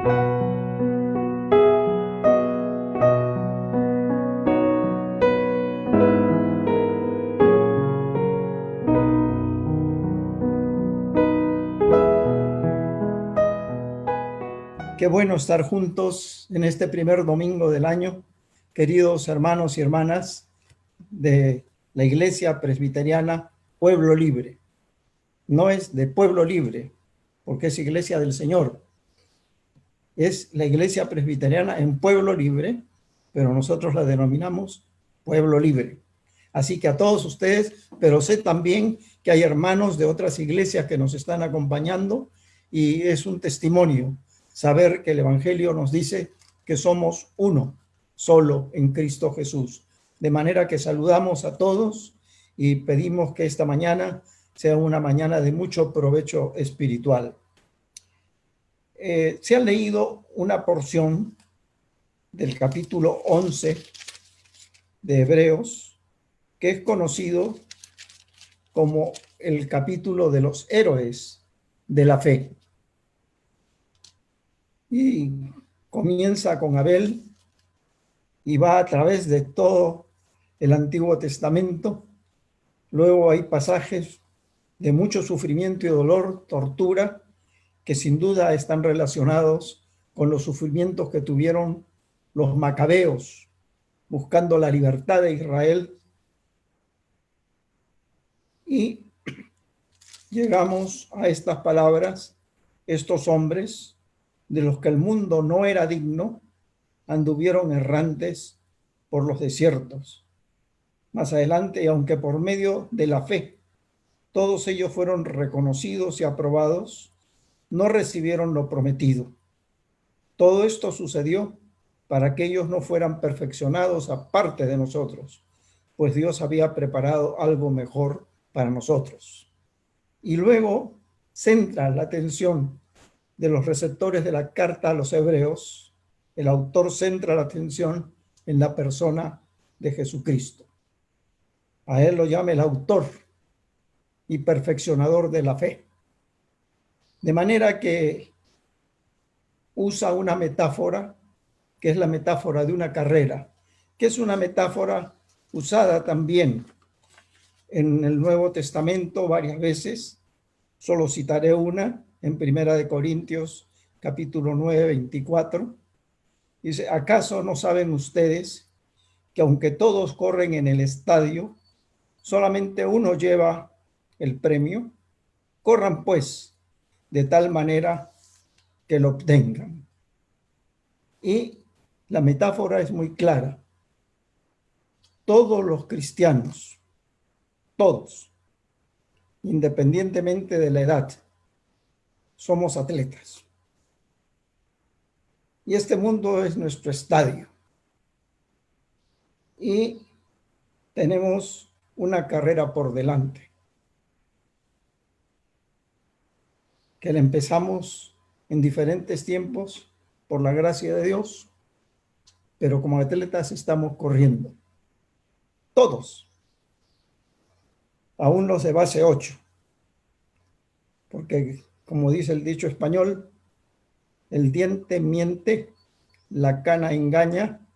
Qué bueno estar juntos en este primer domingo del año, queridos hermanos y hermanas de la Iglesia Presbiteriana Pueblo Libre. No es de Pueblo Libre, porque es Iglesia del Señor. Es la Iglesia Presbiteriana en Pueblo Libre, pero nosotros la denominamos Pueblo Libre. Así que a todos ustedes, pero sé también que hay hermanos de otras iglesias que nos están acompañando y es un testimonio saber que el Evangelio nos dice que somos uno, solo en Cristo Jesús. De manera que saludamos a todos y pedimos que esta mañana sea una mañana de mucho provecho espiritual. Se ha leído una porción del capítulo 11 de Hebreos, que es conocido como el capítulo de los héroes de la fe. Y comienza con Abel y va a través de todo el Antiguo Testamento. Luego hay pasajes de mucho sufrimiento y dolor, tortura, que sin duda están relacionados con los sufrimientos que tuvieron los macabeos buscando la libertad de Israel. Y llegamos a estas palabras: estos hombres, de los que el mundo no era digno, anduvieron errantes por los desiertos. Más adelante, y aunque por medio de la fe todos ellos fueron reconocidos y aprobados, no recibieron lo prometido. Todo esto sucedió para que ellos no fueran perfeccionados aparte de nosotros, pues Dios había preparado algo mejor para nosotros. Y luego centra la atención de los receptores de la carta a los hebreos. El autor centra la atención en la persona de Jesucristo. A él lo llama el autor y perfeccionador de la fe. De manera que usa una metáfora, que es la metáfora de una carrera, que es una metáfora usada también en el Nuevo Testamento varias veces. Solo citaré una en Primera de Corintios, capítulo 9, 24. Dice: ¿acaso no saben ustedes que aunque todos corren en el estadio, solamente uno lleva el premio? Corran pues de tal manera que lo obtengan. Y la metáfora es muy clara. Todos los cristianos, todos, independientemente de la edad, somos atletas. Y este mundo es nuestro estadio. Y tenemos una carrera por delante, que la empezamos en diferentes tiempos por la gracia de Dios, pero como atletas estamos corriendo. Todos. Aún los de base 8. Porque, como dice el dicho español, el diente miente, la cana engaña,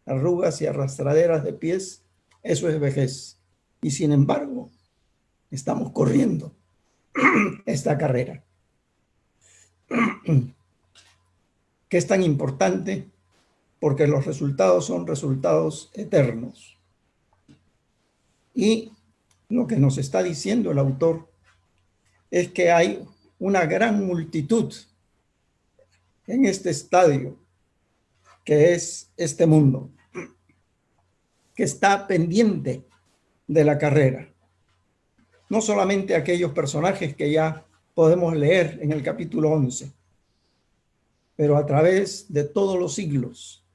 arrugas y arrastraderas de pies, eso es vejez. Y sin embargo, estamos corriendo esta carrera. Que es tan importante porque los resultados son resultados eternos. Y lo que nos está diciendo el autor es que hay una gran multitud en este estadio, que es este mundo, que está pendiente de la carrera. No solamente aquellos personajes que ya podemos leer en el capítulo 11, pero a través de todos los siglos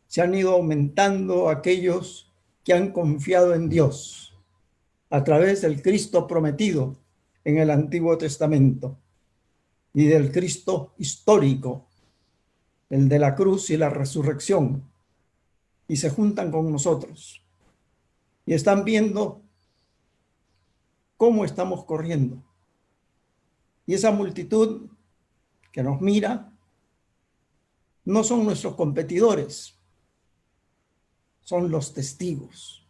se han ido aumentando aquellos que han confiado en Dios a través del Cristo prometido en el Antiguo Testamento y del Cristo histórico, el de la cruz y la resurrección, y se juntan con nosotros y están viendo cómo estamos corriendo. Y esa multitud que nos mira no son nuestros competidores, son los testigos.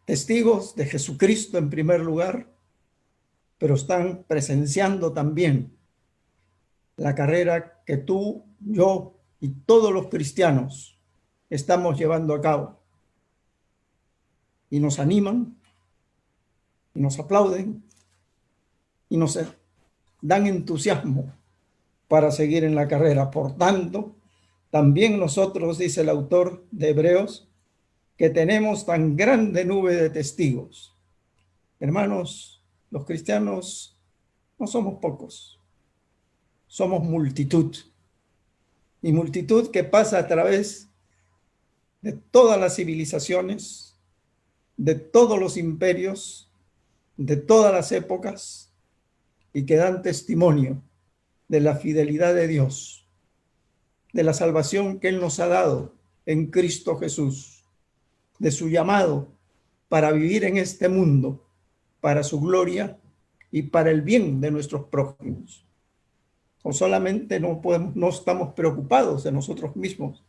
Testigos de Jesucristo en primer lugar, pero están presenciando también la carrera que tú, yo y todos los cristianos estamos llevando a cabo. Y nos animan, y nos aplauden, y nos dan entusiasmo para seguir en la carrera. Por tanto, también nosotros, dice el autor de Hebreos, que tenemos tan grande nube de testigos. Hermanos, los cristianos no somos pocos, somos multitud. Y multitud que pasa a través de todas las civilizaciones, de todos los imperios, de todas las épocas, y que dan testimonio de la fidelidad de Dios, de la salvación que Él nos ha dado en Cristo Jesús, de su llamado para vivir en este mundo, para su gloria y para el bien de nuestros prójimos. O solamente no estamos preocupados de nosotros mismos,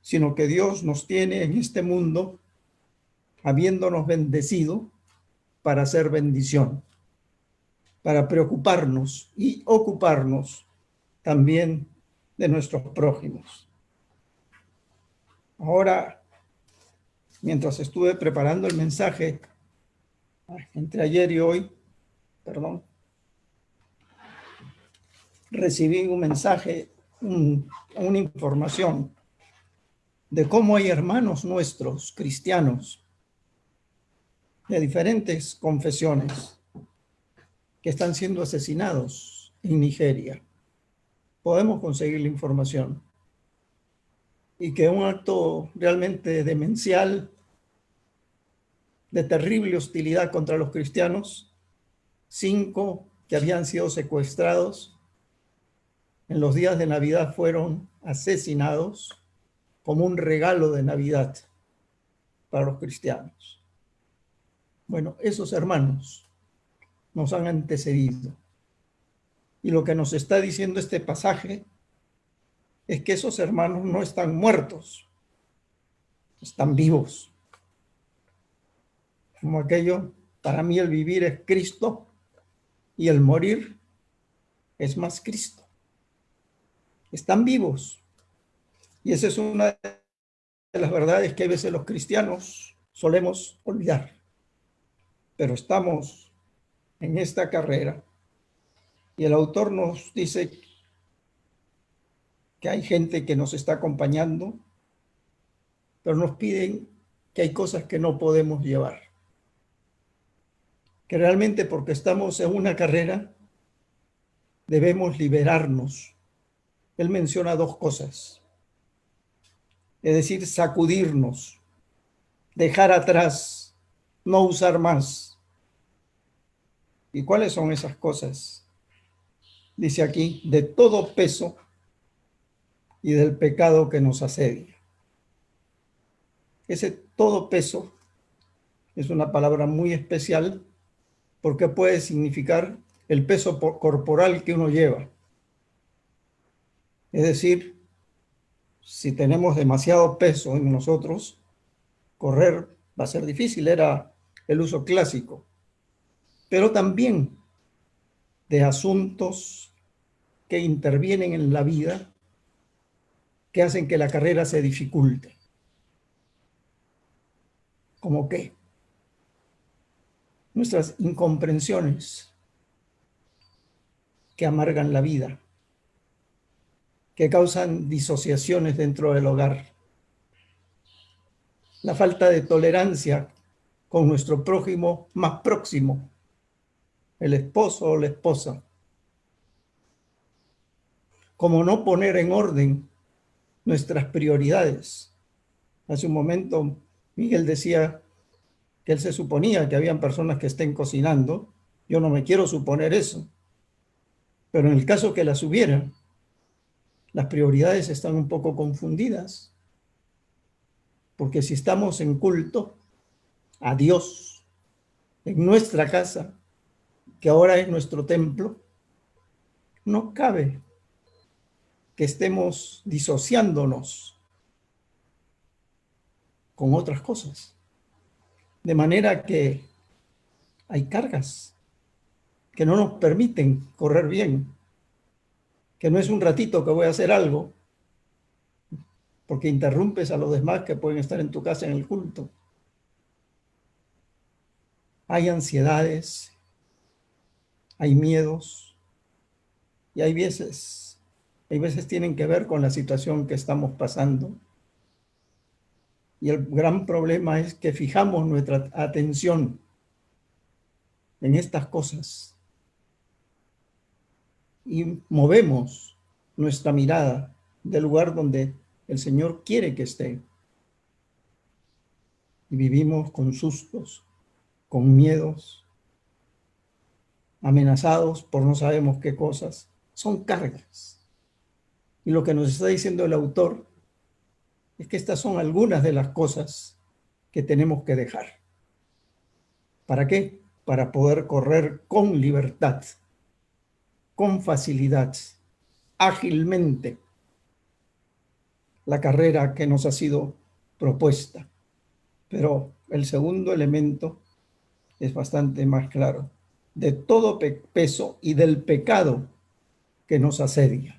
sino que Dios nos tiene en este mundo, habiéndonos bendecido, para hacer bendición, para preocuparnos y ocuparnos también de nuestros prójimos. Ahora, mientras estuve preparando el mensaje, entre ayer y hoy, recibí un mensaje, una información de cómo hay hermanos nuestros, cristianos, de diferentes confesiones, que están siendo asesinados en Nigeria. Podemos conseguir la información. Y que un acto realmente demencial, de terrible hostilidad contra los cristianos, 5 que habían sido secuestrados en los días de Navidad fueron asesinados como un regalo de Navidad para los cristianos. Bueno, esos hermanos nos han antecedido. Y lo que nos está diciendo este pasaje es que esos hermanos no están muertos, están vivos. Como aquello, para mí el vivir es Cristo y el morir es más Cristo. Están vivos. Y esa es una de las verdades que a veces los cristianos solemos olvidar. Pero estamos en esta carrera. Y el autor nos dice que hay gente que nos está acompañando, pero nos piden que hay cosas que no podemos llevar. Que realmente porque estamos en una carrera, debemos liberarnos. Él menciona 2 cosas. Es decir, sacudirnos, dejar atrás, no usar más. ¿Y cuáles son esas cosas? Dice aquí, de todo peso y del pecado que nos asedia. Ese todo peso es una palabra muy especial porque puede significar el peso corporal que uno lleva. Es decir, si tenemos demasiado peso en nosotros, correr va a ser difícil, era el uso clásico. Pero también de asuntos que intervienen en la vida, que hacen que la carrera se dificulte. ¿Cómo qué? Nuestras incomprensiones que amargan la vida, que causan disociaciones dentro del hogar. La falta de tolerancia con nuestro prójimo más próximo, el esposo o la esposa. Como no poner en orden nuestras prioridades. Hace un momento Miguel decía que él se suponía que habían personas que estén cocinando. Yo no me quiero suponer eso. Pero en el caso que las hubiera, las prioridades están un poco confundidas. Porque si estamos en culto a Dios, en nuestra casa, que ahora es nuestro templo, no cabe que estemos disociándonos con otras cosas. De manera que hay cargas que no nos permiten correr bien, que no es un ratito que voy a hacer algo, porque interrumpes a los demás que pueden estar en tu casa en el culto. Hay ansiedades, hay miedos, y hay veces tienen que ver con la situación que estamos pasando. Y el gran problema es que fijamos nuestra atención en estas cosas y movemos nuestra mirada del lugar donde el Señor quiere que esté. Y vivimos con sustos, con miedos, amenazados por no sabemos qué cosas. Son cargas. Y lo que nos está diciendo el autor es que estas son algunas de las cosas que tenemos que dejar. ¿Para qué? Para poder correr con libertad, con facilidad, ágilmente, la carrera que nos ha sido propuesta. Pero el segundo elemento es bastante más claro. De todo peso y del pecado que nos asedia.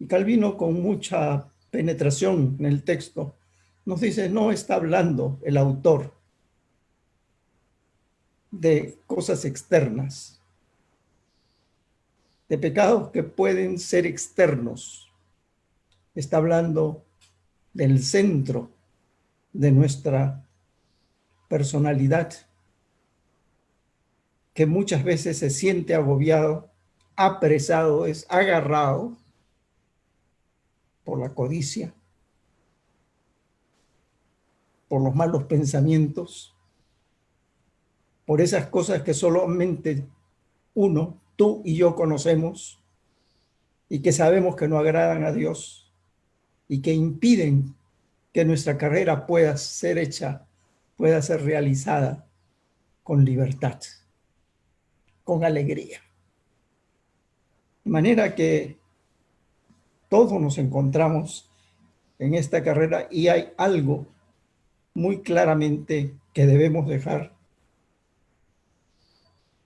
Y Calvino, con mucha penetración en el texto, nos dice, no está hablando el autor de cosas externas, de pecados que pueden ser externos. Está hablando del centro de nuestra personalidad, que muchas veces se siente agobiado, apresado, es agarrado por la codicia, por los malos pensamientos, por esas cosas que solamente uno, tú y yo conocemos y que sabemos que no agradan a Dios y que impiden que nuestra carrera pueda ser hecha, pueda ser realizada con libertad, con alegría. De manera que todos nos encontramos en esta carrera y hay algo muy claramente que debemos dejar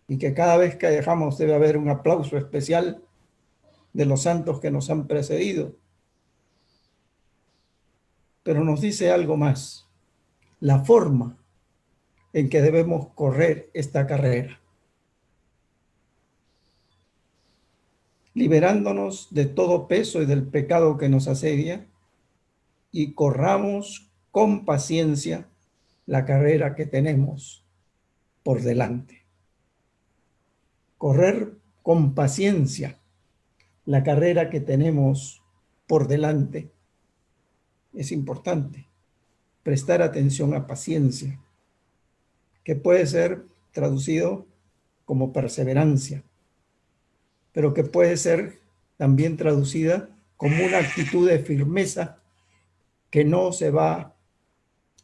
y que cada vez que dejamos debe haber un aplauso especial de los santos que nos han precedido. Pero nos dice algo más, la forma en que debemos correr esta carrera, liberándonos de todo peso y del pecado que nos asedia, y corramos con paciencia la carrera que tenemos por delante. Correr con paciencia la carrera que tenemos por delante es importante. Prestar atención a paciencia, que puede ser traducido como perseverancia, pero que puede ser también traducida como una actitud de firmeza que no se va a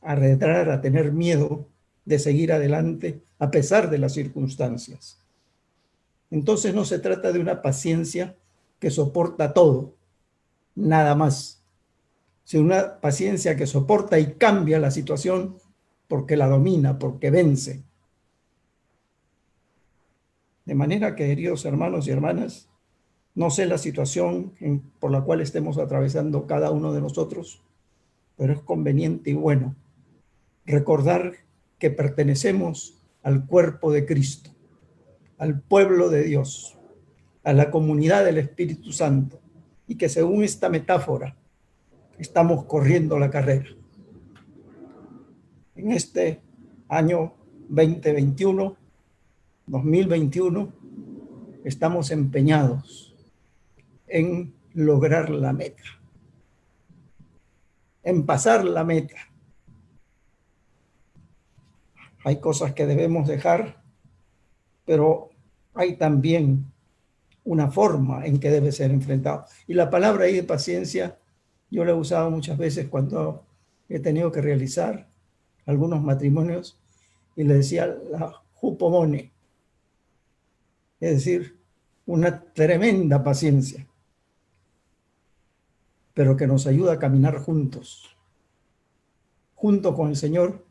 arredrar a tener miedo de seguir adelante a pesar de las circunstancias. Entonces no se trata de una paciencia que soporta todo, nada más, sino una paciencia que soporta y cambia la situación porque la domina, porque vence. De manera que, queridos hermanos y hermanas, no sé la situación por la cual estemos atravesando cada uno de nosotros, pero es conveniente y bueno recordar que pertenecemos al cuerpo de Cristo, al pueblo de Dios, a la comunidad del Espíritu Santo, y que según esta metáfora estamos corriendo la carrera. En este año 2021, 2021, estamos empeñados en lograr la meta, en pasar la meta. Hay cosas que debemos dejar, pero hay también una forma en que debe ser enfrentado. Y la palabra ahí de paciencia, yo la he usado muchas veces cuando he tenido que realizar algunos matrimonios y le decía la hupomone, es decir, una tremenda paciencia, pero que nos ayuda a caminar juntos, junto con el Señor,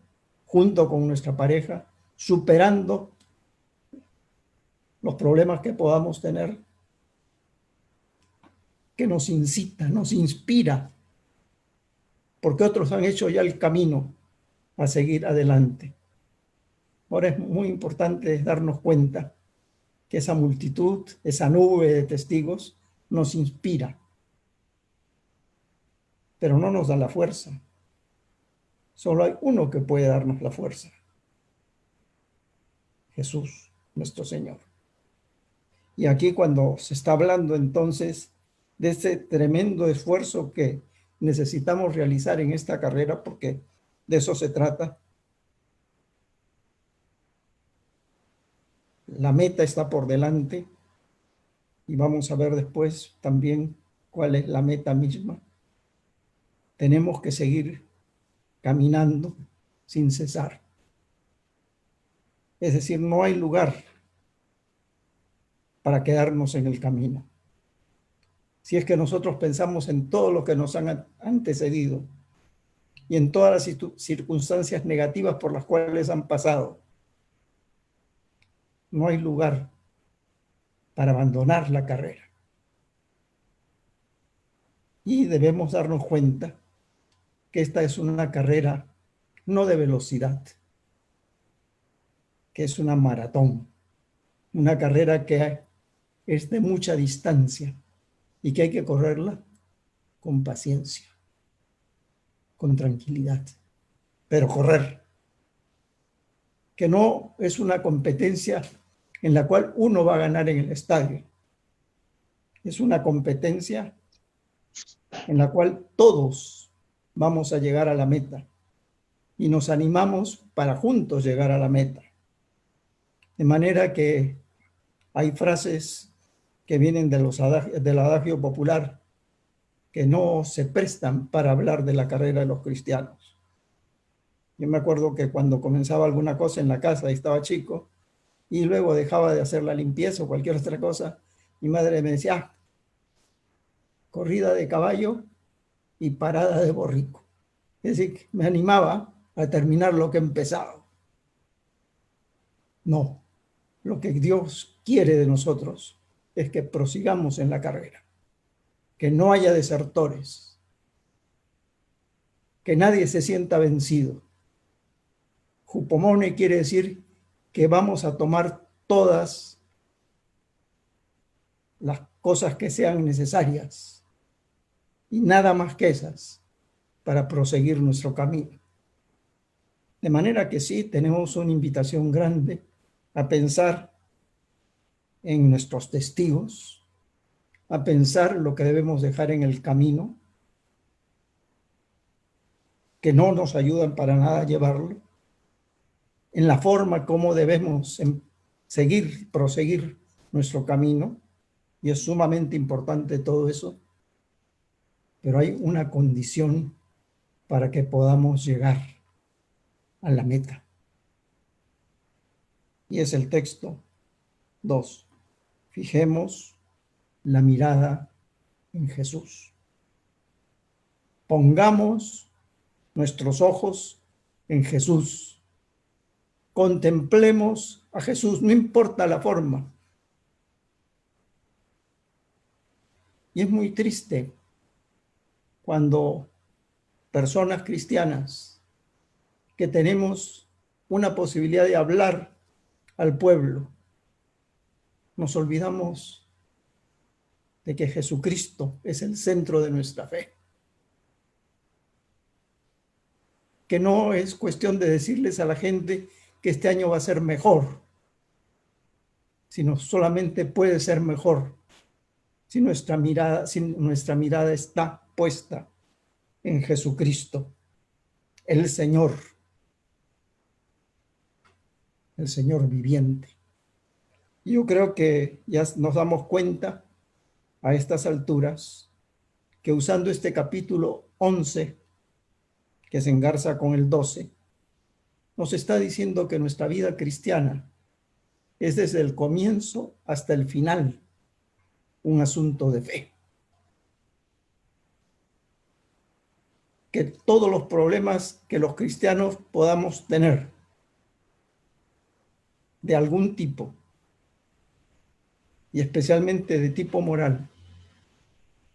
junto con nuestra pareja, superando los problemas que podamos tener, que nos incita, nos inspira, porque otros han hecho ya el camino a seguir adelante. Ahora es muy importante darnos cuenta que esa multitud, esa nube de testigos, nos inspira, pero no nos da la fuerza. Solo hay uno que puede darnos la fuerza: Jesús, nuestro Señor. Y aquí, cuando se está hablando entonces de ese tremendo esfuerzo que necesitamos realizar en esta carrera, porque de eso se trata. La meta está por delante y vamos a ver después también cuál es la meta misma. Tenemos que seguir caminando sin cesar. Es decir, no hay lugar para quedarnos en el camino. Si es que nosotros pensamos en todo lo que nos han antecedido y en todas las circunstancias negativas por las cuales han pasado, no hay lugar para abandonar la carrera. Y debemos darnos cuenta que esta es una carrera no de velocidad, que es una maratón, una carrera que es de mucha distancia y que hay que correrla con paciencia, con tranquilidad, pero correr. Que no es una competencia en la cual uno va a ganar en el estadio. Es una competencia en la cual todos vamos a llegar a la meta y nos animamos para juntos llegar a la meta. De manera que hay frases que vienen del adagio popular que no se prestan para hablar de la carrera de los cristianos. Yo me acuerdo que cuando comenzaba alguna cosa en la casa y estaba chico, y luego dejaba de hacer la limpieza o cualquier otra cosa, mi madre me decía: corrida de caballo y parada de borrico. Es decir, me animaba a terminar lo que he empezado. No, lo que Dios quiere de nosotros es que prosigamos en la carrera, que no haya desertores, que nadie se sienta vencido. Hupomone quiere decir que vamos a tomar todas las cosas que sean necesarias y nada más que esas para proseguir nuestro camino. De manera que sí, tenemos una invitación grande a pensar en nuestros testigos, a pensar lo que debemos dejar en el camino, que no nos ayudan para nada a llevarlo, en la forma como debemos proseguir nuestro camino, y es sumamente importante todo eso, pero hay una condición para que podamos llegar a la meta. Y es el texto 2. Fijemos la mirada en Jesús. Pongamos nuestros ojos en Jesús. Contemplemos a Jesús, no importa la forma. Y es muy triste cuando personas cristianas que tenemos una posibilidad de hablar al pueblo, nos olvidamos de que Jesucristo es el centro de nuestra fe. Que no es cuestión de decirles a la gente que este año va a ser mejor, sino solamente puede ser mejor si nuestra mirada está puesta en Jesucristo, el Señor viviente. Y yo creo que ya nos damos cuenta a estas alturas que usando este capítulo 11, que se engarza con el 12, nos está diciendo que nuestra vida cristiana es desde el comienzo hasta el final un asunto de fe. que todos los problemas que los cristianos podamos tener, de algún tipo, y especialmente de tipo moral,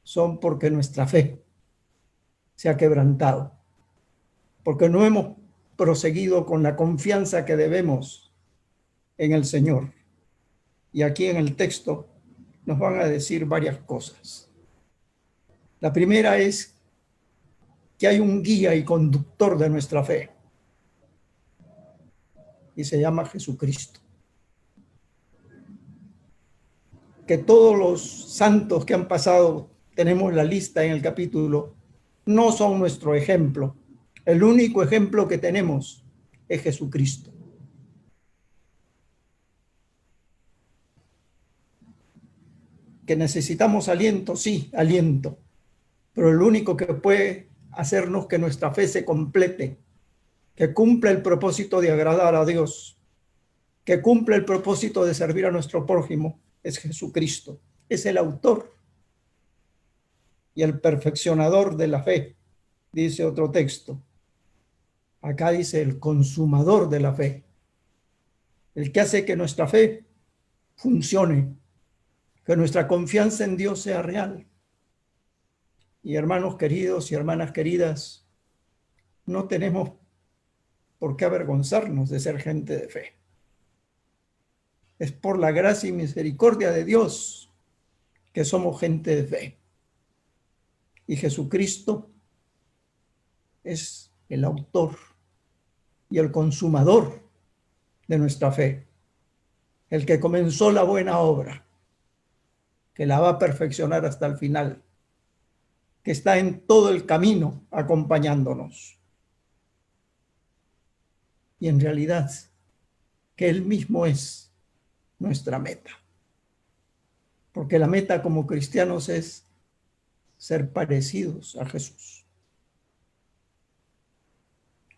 son porque nuestra fe se ha quebrantado, porque no hemos proseguido con la confianza que debemos en el Señor. Y aquí en el texto nos van a decir varias cosas. La primera es que hay un guía y conductor de nuestra fe, y se llama Jesucristo. Que todos los santos que han pasado, tenemos la lista en el capítulo, no son nuestro ejemplo. El único ejemplo que tenemos es Jesucristo. Que necesitamos aliento, sí, aliento, pero el único que puede hacernos que nuestra fe se complete, que cumpla el propósito de agradar a Dios, que cumpla el propósito de servir a nuestro prójimo, es Jesucristo. Es el autor y el perfeccionador de la fe, dice otro texto. Acá dice el consumador de la fe, el que hace que nuestra fe funcione, que nuestra confianza en Dios sea real. Y hermanos queridos y hermanas queridas, no tenemos por qué avergonzarnos de ser gente de fe. Es por la gracia y misericordia de Dios que somos gente de fe. Y Jesucristo es el autor y el consumador de nuestra fe, el que comenzó la buena obra, que la va a perfeccionar hasta el final, que está en todo el camino acompañándonos. Y en realidad, que Él mismo es nuestra meta. Porque la meta como cristianos es ser parecidos a Jesús.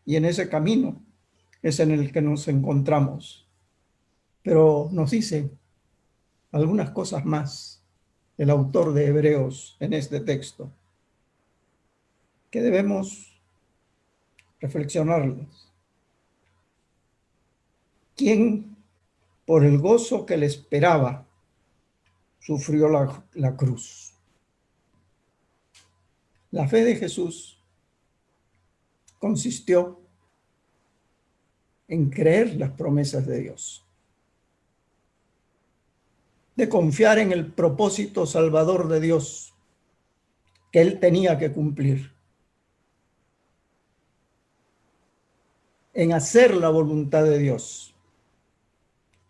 Y en ese camino es en el que nos encontramos. Pero nos dice algunas cosas más el autor de Hebreos en este texto, que debemos reflexionarlas. ¿Quién, por el gozo que le esperaba, sufrió la cruz? La fe de Jesús consistió en creer las promesas de Dios, de confiar en el propósito salvador de Dios que Él tenía que cumplir, en hacer la voluntad de Dios,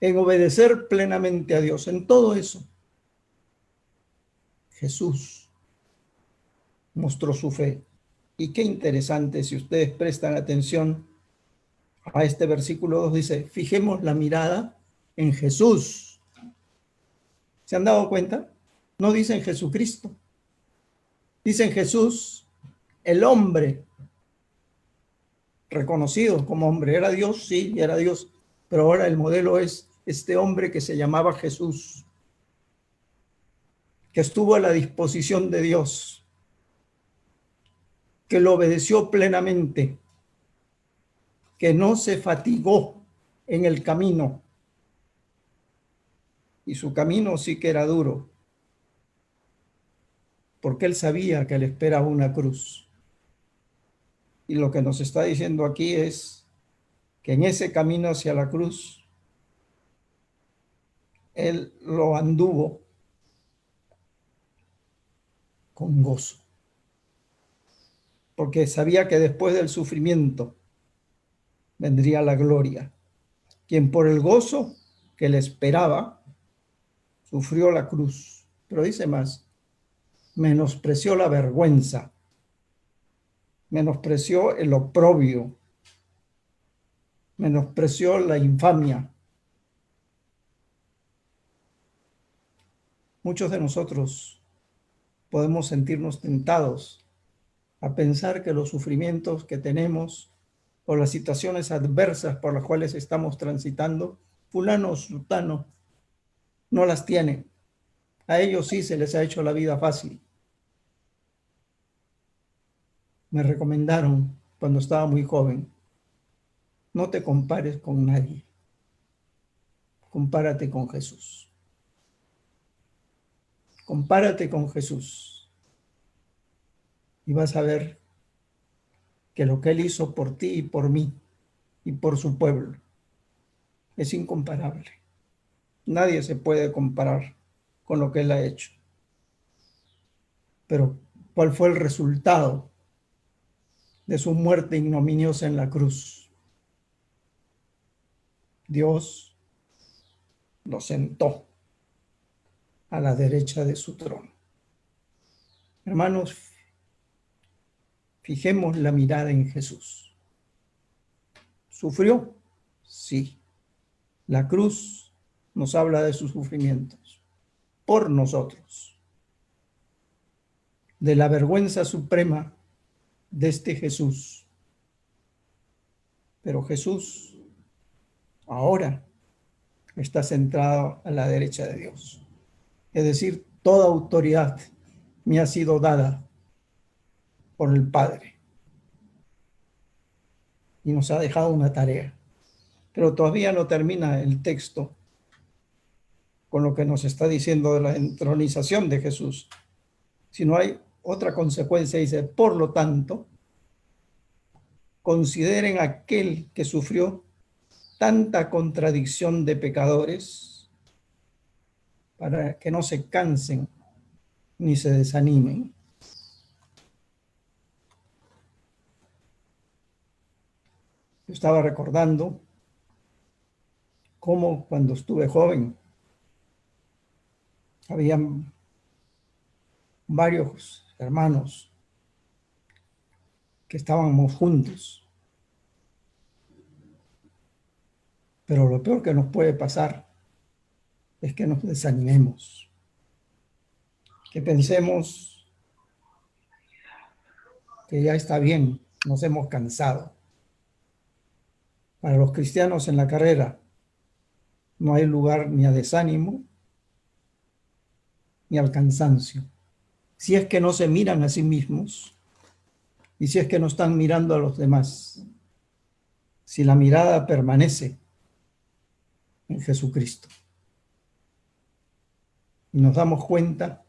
en obedecer plenamente a Dios. En todo eso, Jesús mostró su fe. Y qué interesante, si ustedes prestan atención a este versículo 2, dice, fijemos la mirada en Jesús. ¿Se han dado cuenta? No dicen Jesucristo. Dicen Jesús, el hombre, reconocido como hombre. Era Dios, sí, era Dios, pero ahora el modelo es este hombre que se llamaba Jesús, que estuvo a la disposición de Dios, que lo obedeció plenamente, que no se fatigó en el camino. Y su camino sí que era duro, porque él sabía que le esperaba una cruz. Y lo que nos está diciendo aquí es que en ese camino hacia la cruz, él lo anduvo con gozo, porque sabía que después del sufrimiento vendría la gloria. Quien por el gozo que le esperaba, sufrió la cruz. Pero dice más, menospreció la vergüenza, menospreció el oprobio, menospreció la infamia. Muchos de nosotros podemos sentirnos tentados a pensar que los sufrimientos que tenemos o las situaciones adversas por las cuales estamos transitando, fulano o sutano no las tiene. A ellos sí se les ha hecho la vida fácil. me recomendaron cuando estaba muy joven: no te compares con nadie, compárate con Jesús. Compárate con Jesús y vas a ver que lo que Él hizo por ti y por mí y por su pueblo es incomparable. Nadie se puede comparar con lo que Él ha hecho. Pero, ¿cuál fue el resultado de su muerte ignominiosa en la cruz? Dios lo sentó a la derecha de su trono. Hermanos, fijemos la mirada en Jesús. ¿Sufrió? Sí. La cruz nos habla de sus sufrimientos por nosotros, de la vergüenza suprema de este Jesús. Pero Jesús ahora está centrado a la derecha de Dios. Es decir, toda autoridad me ha sido dada por el Padre. Y nos ha dejado una tarea. Pero todavía no termina el texto con lo que nos está diciendo de la entronización de Jesús, sino hay otra consecuencia. Dice: por lo tanto, consideren aquel que sufrió tanta contradicción de pecadores, para que no se cansen ni se desanimen. Yo estaba recordando cómo cuando estuve joven habían varios hermanos que estábamos juntos, pero lo peor que nos puede pasar es que nos desanimemos, que pensemos que ya está bien, nos hemos cansado. Para los cristianos en la carrera no hay lugar ni a desánimo ni al cansancio, si es que no se miran a sí mismos y si es que no están mirando a los demás, si la mirada permanece en Jesucristo. Y nos damos cuenta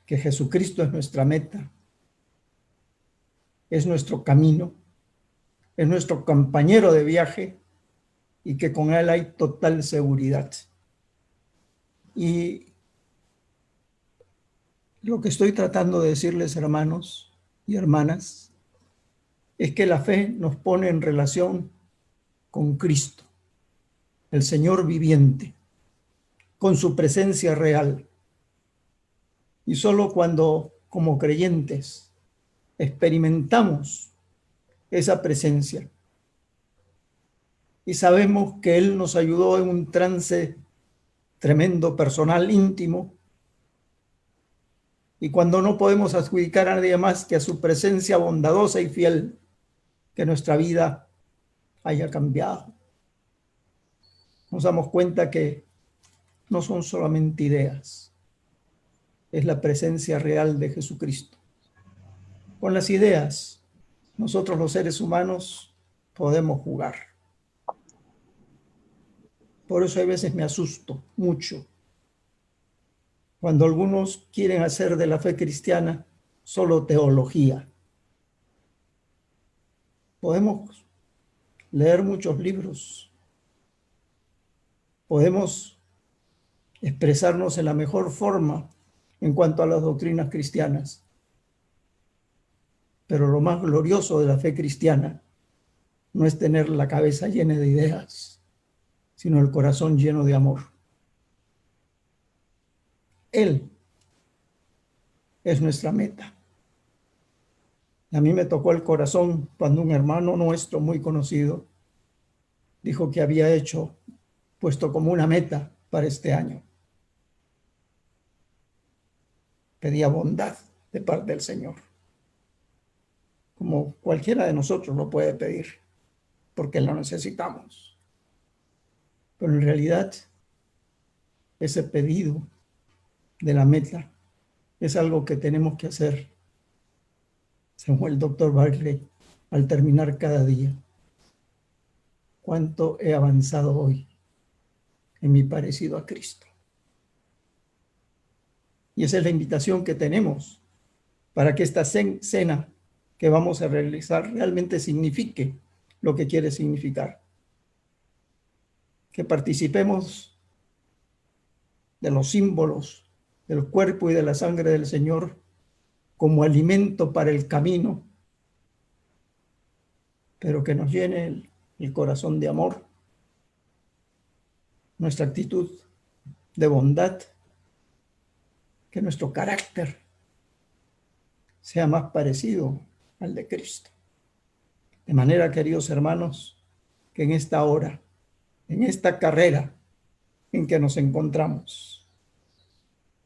que Jesucristo es nuestra meta, es nuestro camino, es nuestro compañero de viaje y que con Él hay total seguridad. Y lo que estoy tratando de decirles, hermanos y hermanas, es que la fe nos pone en relación con Cristo, el Señor viviente, con su presencia real. Y solo cuando, como creyentes, experimentamos esa presencia y sabemos que Él nos ayudó en un trance tremendo, personal, íntimo, y cuando no podemos adjudicar a nadie más que a su presencia bondadosa y fiel, que nuestra vida haya cambiado. Nos damos cuenta que no son solamente ideas, es la presencia real de Jesucristo. Con las ideas, nosotros los seres humanos podemos jugar. Por eso a veces me asusto mucho cuando algunos quieren hacer de la fe cristiana solo teología. Podemos leer muchos libros, podemos expresarnos en la mejor forma en cuanto a las doctrinas cristianas, pero lo más glorioso de la fe cristiana no es tener la cabeza llena de ideas, sino el corazón lleno de amor. Él es nuestra meta. A mí me tocó el corazón cuando un hermano nuestro muy conocido dijo que había puesto como una meta para este año. Pedía bondad de parte del Señor, como cualquiera de nosotros lo puede pedir, porque lo necesitamos. Pero en realidad, ese pedido de la meta es algo que tenemos que hacer según el doctor Barclay, al terminar cada día. ¿Cuánto he avanzado hoy en mi parecido a Cristo? Y esa es la invitación que tenemos para que esta cena que vamos a realizar realmente signifique lo que quiere significar. Que participemos de los símbolos del cuerpo y de la sangre del Señor como alimento para el camino, pero que nos llene el corazón de amor, nuestra actitud de bondad, que nuestro carácter sea más parecido al de Cristo. De manera, queridos hermanos, que en esta hora, en esta carrera en que nos encontramos,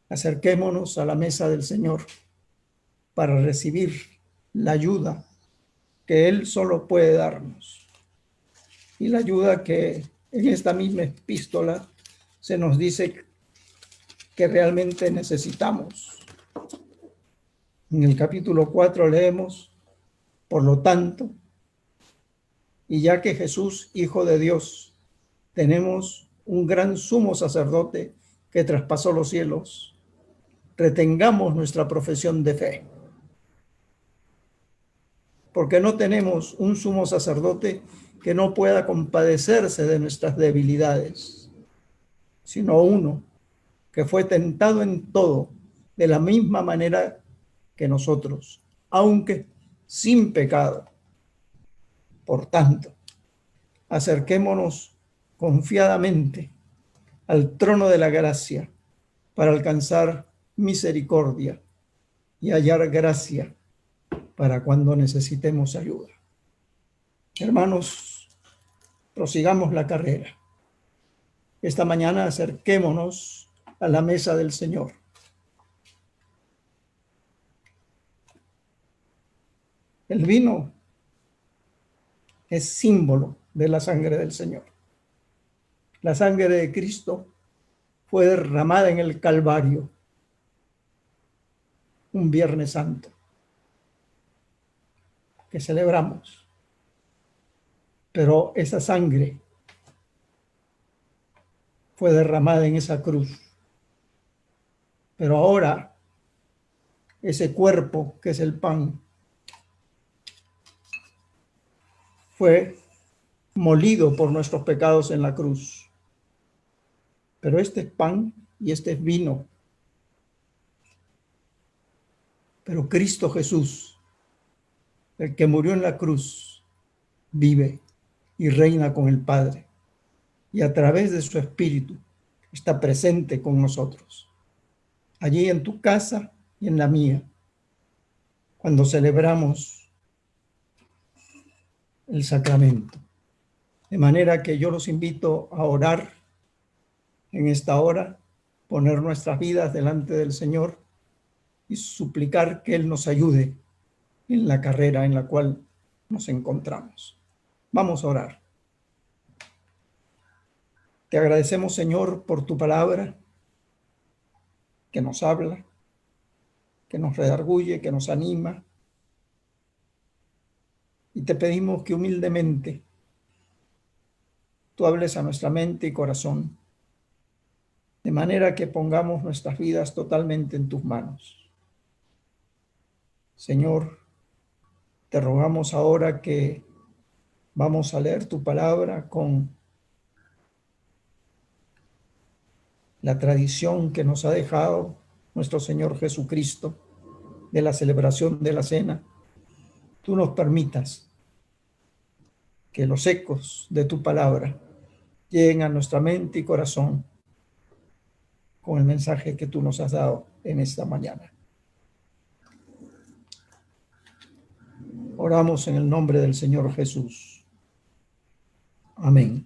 acerquémonos a la mesa del Señor para recibir la ayuda que Él solo puede darnos y la ayuda que en esta misma epístola se nos dice que realmente necesitamos. En el capítulo 4 leemos: por lo tanto, y ya que Jesús, Hijo de Dios, tenemos un gran sumo sacerdote que traspasó los cielos, retengamos nuestra profesión de fe. Porque no tenemos un sumo sacerdote que no pueda compadecerse de nuestras debilidades, sino uno que fue tentado en todo de la misma manera que nosotros, aunque sin pecado. Por tanto, acerquémonos confiadamente al trono de la gracia para alcanzar misericordia y hallar gracia para cuando necesitemos ayuda. Hermanos, prosigamos la carrera. Esta mañana acerquémonos a la mesa del Señor. El vino es símbolo de la sangre del Señor. La sangre de Cristo fue derramada en el Calvario un Viernes Santo que celebramos. Pero esa sangre fue derramada en esa cruz. Pero ahora ese cuerpo que es el pan fue molido por nuestros pecados en la cruz. Pero este es pan y este es vino. Pero Cristo Jesús, el que murió en la cruz, vive y reina con el Padre. Y a través de su Espíritu está presente con nosotros. Allí en tu casa y en la mía, cuando celebramos el sacramento. De manera que yo los invito a orar en esta hora, poner nuestras vidas delante del Señor y suplicar que Él nos ayude en la carrera en la cual nos encontramos. Vamos a orar. Te agradecemos, Señor, por tu palabra que nos habla, que nos redarguye, que nos anima. Y te pedimos que humildemente tú hables a nuestra mente y corazón, de manera que pongamos nuestras vidas totalmente en tus manos. Señor, te rogamos ahora que vamos a leer tu palabra con la tradición que nos ha dejado nuestro Señor Jesucristo de la celebración de la cena. Tú nos permitas que los ecos de tu palabra lleguen a nuestra mente y corazón con el mensaje que tú nos has dado en esta mañana. Oramos en el nombre del Señor Jesús. Amén.